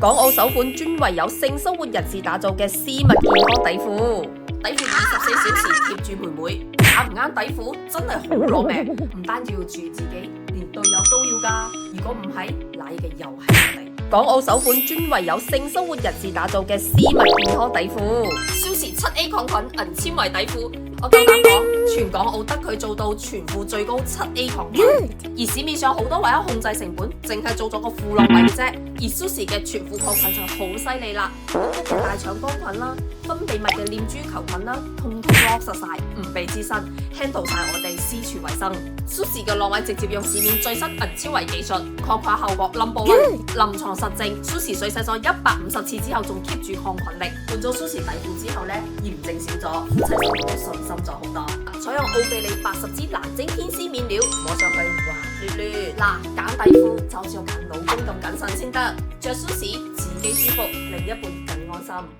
港澳首款專為有性生活人士打造嘅私密健康底褲，底褲24小時貼住妹妹，啱唔啱底褲真係好攞命，唔單止要注意自己，連隊友都要㗎。如果唔係，賴嘅又係我哋。港澳首款專為有性生活人士打造嘅私密健康底褲，消時7A 抗菌銀纖維底褲，我夠膽講，全港澳得佢做到全褲最高7A 抗菌，而市面上好多為咗控制成本，淨係做咗個褲落位嘅啫。而 Sushi 嘅全褲抗菌就好犀利啦，嘅大腸桿菌啦、分泌物嘅念珠球菌啦，通通落實晒，唔被滋生 ，handle 晒我哋私處衛生。Sushi 嘅落位直接用市面最新銀纖維技術，抗菌效果number one，臨床實證 ，Sushi 水洗咗150次之後，仲 keep 住抗菌力。換咗 Sushi 底褲之後呢，炎症少咗，夫妻生活信心咗好多。採用奧地利80支藍晶天絲面料，摸上去滑捋捋。嗱，揀底褲就好似我揀老公咁謹慎先得，着 Sushi 自己舒服，另一半更安心。